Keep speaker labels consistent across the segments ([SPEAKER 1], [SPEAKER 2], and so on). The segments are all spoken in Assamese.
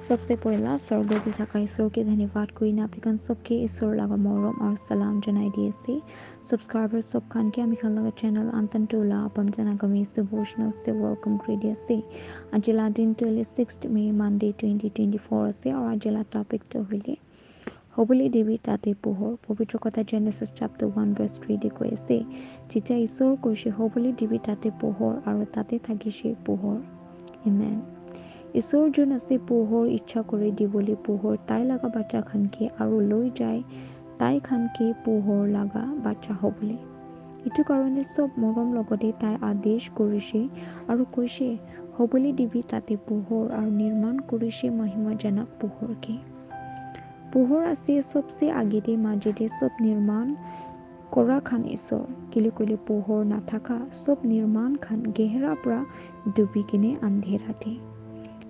[SPEAKER 1] सबसे पहला स्वर्ग में থাকা ঈশ্বরকে ধন্যবাদ করি না আপনি सबके ঈশ্বর লাগা মরম আর সালাম জানাই দিয়েছি সাবস্ক্রাইবার সব খানকে আমি খান লাগা চ্যানেল আন্তন টোলা আপম জানা গমি ডিভোশনাল সে ওয়েলকাম করি আছে আজলা দিন টোলে 6th মে মানডে 2024 আছে আর আজলা টপিক তো হইলে হবলি দেৱী তাতে পোহৰ পবিত্ৰ কথা জেনেছিছ চেপ্টাৰ 1 ভাৰ্ছ 3 দি কৈ আছে যেতিয়া ঈশ্বৰ কৈছে হবলি দেৱী তাতে পোহৰ আৰু তাতে থাকিছে পোহৰ আমেন ঈশ্বৰ যোন আছে পোহৰ ইচ্ছা কৰি দিবলৈ পোহৰ তাই লগা বাচ্চা খানকে আৰু লৈ যায় তাই খানকে পোহৰ লগা বাচ্চা হ'বলৈ এইটো কাৰণে চব মৰম লগতে তাই আদেশ কৰিছে আৰু কৈছে হ'বলৈ দিবি তাতে পোহৰ আৰু নিৰ্মাণ কৰিছে মহিমাজনক পোহৰকে পোহৰ আছে চবচে আগেতে মাজেতে চব নিৰ্মাণ কৰা খান ঈশ্বৰ কেলে কলে পোহৰ নাথাকা চব নিৰ্মাণ খান গেহেৰাৰ পৰা ডুবি কিনে আন্ধেৰাতে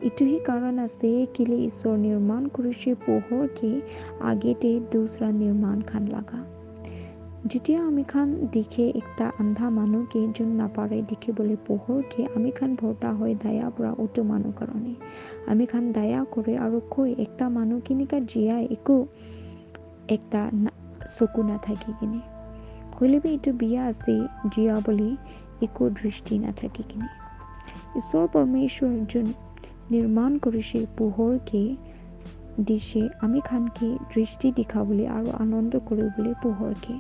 [SPEAKER 1] ইটোহি কাৰণ আছে কেলে ঈশ্বৰ নিৰ্মাণ কৰিছে পোহৰকে আগেতে দুসৰা নিৰ্মাণ খান লাগা যেতিয়া আমি খান দেখে একটা আন্ধা মানুহকে যোন নাপাৰে দেখিবলৈ পোহৰকে আমি খান ভৰ্তা হৈ দায়া পৰা উটো মানুহ কাৰণে আমি খান দায়া কৰে আৰু কৈ একটা মানুহ কিনিকা জীয়াই একো একটা চকু নাথাকি কিনে হলেবি এইটো বিয়া আছে জীয়া বুলি একো দৃষ্টি নাথাকি কিনে ঈশ্বৰ পৰমেশ্বৰ যোন নিৰ্মাণ কৰিছে পোহৰকে দিছে আমি খানকে দৃষ্টি দেখাবলৈ আৰু আনন্দ কৰিবলৈ পোহৰকে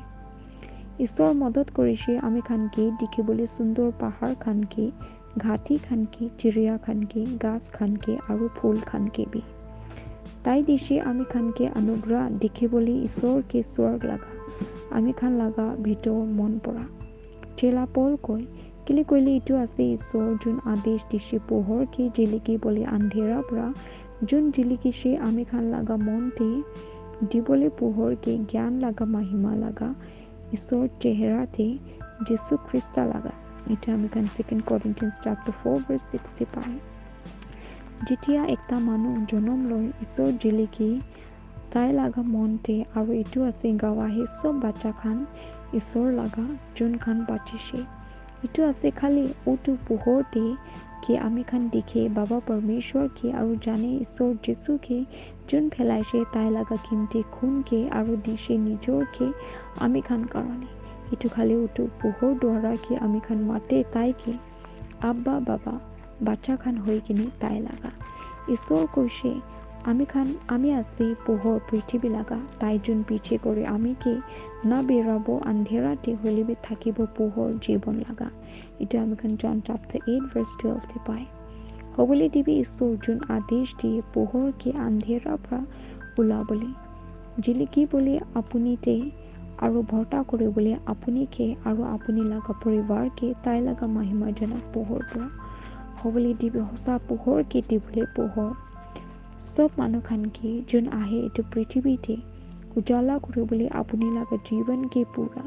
[SPEAKER 1] ঈশ্বৰ মদত কৰিছে আমি খানকে দেখিবলৈ সুন্দৰ পাহাৰ খানকে ঘাটি খানকে চিৰিয়া খানকে গাছ খানকে আৰু ফুল খানকে বি তাই দিছে আমি খানকে অনুগ্ৰহ দেখিবলৈ ঈশ্বৰকে স্বৰ্গ লগা আমি খান লগা ভিতৰ মন পৰা চেলা পল কয় কেলে কইলে এইটো আছে ঈশ্বৰ যোন আদেশ দিছে পোহৰকে জিলিকিবলৈ আন্ধেৰাৰ পৰা যোন জিলিকিছে আমি খান লগা মনতে দিবলৈ পোহৰকে জ্ঞান লগা মহিমা লগা ঈশ্বৰ চেহেৰাতে যীশু খ্ৰীষ্ট লগা এটা আমি খান 2 Corinthians chapter 4 verse 60 পাই যেতিয়া একটা মানুহ জনম লয় ঈশ্বৰ জিলিকি তাই লগা মনতে আৰু এইটো আছে গাৱাহে চব বাচ্চা খান ঈশ্বৰ লগা যোন খান বাচিছে এইটো আছে খালি উটো পোহৰতে কি আমি খান দেখে বাবা পৰমেশ্বৰকে আৰু জানে ঈশ্বৰ যীশুকে যোন ফেলাইছে তাই লগা কিমতি খুনকে আৰু দিছে নিজৰকে আমি খান কাৰণে এইটো খালি উটো পোহৰ দ্বাৰা কি আমি খান মাতে তাইকে আব্বা বাবা বাচ্চা খান হৈ কিনে তাই লগা ঈশ্বৰ কৈছে আমি আছে পোহৰ পৃথিৱী লগা তাই যোন পিছে কৰি আমি কি না বেৰাব আন্ধেৰাতে হলিবি থাকিব পোহৰ জীৱন লগা এটা আমি খান জন chapter 8 verse 12 পাই হবলি দিবি ঈশ্বৰ যোন আদেশ দিয়ে পোহৰকে আন্ধেৰাৰ পৰা ওলাবলৈ জিলিকিবলৈ আপুনিতে আৰু ভৰ্তা কৰিবলৈ আপুনিকে আৰু আপুনি লগা পৰিবাৰকে তাই লগা মহিমাজনক পোহৰ পৰা হবলি দিবি সঁচা পোহৰকে দিবলৈ পোহৰ চব মানুহ খানকে যোন আহে এইটো পৃথিৱীতে উজালা কৰিবলৈ আপুনি লগা জীৱনকে পুৰা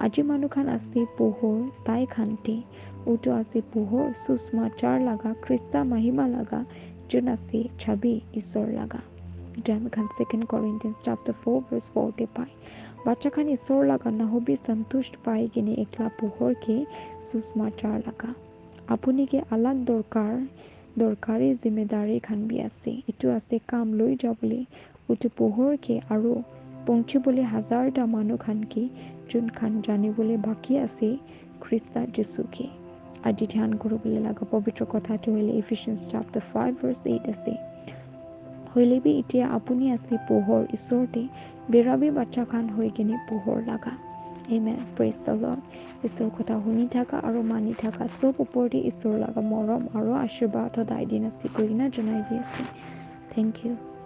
[SPEAKER 1] আজি মানুহ খান আছে পোহৰ তাই খানতে উটো আছে পোহৰ সুষমাচাৰ লগা খ্ৰীষ্টা মহিমা লগা যোন আছে ছবি ঈশ্বৰ লগা এটা আমি খান 2 Corinthians chapter 4 verse 40 পাই বাচ্চা খান ঈশ্বৰ লগা নহবি সন্তুষ্ট পাই কিনে একলা পোহৰকে সুষমাচাৰ লগা আপুনিকে আলাগ দৰকাৰী জিম্মেদাৰী খান বি আছে এইটো আছে কাম লৈ যাবলৈ উটো পোহৰকে আৰু পৌঁছিবলৈ হাজাৰটা মানুহ খানকে যোন খান জানিবলৈ বাকী আছে খ্ৰীষ্ট যীশুকে আজি ধ্যান কৰিবলৈ লগা পবিত্ৰ কথাটো হ'লে Ephesians chapter 5 verse 8 আছে হলেবি এতিয়া আপুনি আছে পোহৰ ঈশ্বৰতে বেৰাবি বাচ্চা খান হৈ কিনে পোহৰ লগা Amen. Praise the Lord. ঈশ্বৰৰ কথা শুনি থাকা আৰু মানি থাকা চব ওপৰতে ঈশ্বৰ লগা মৰম আৰু আশীৰ্বাদ সদায় দিন আছে কৰি না জনাই দি আছে Thank you.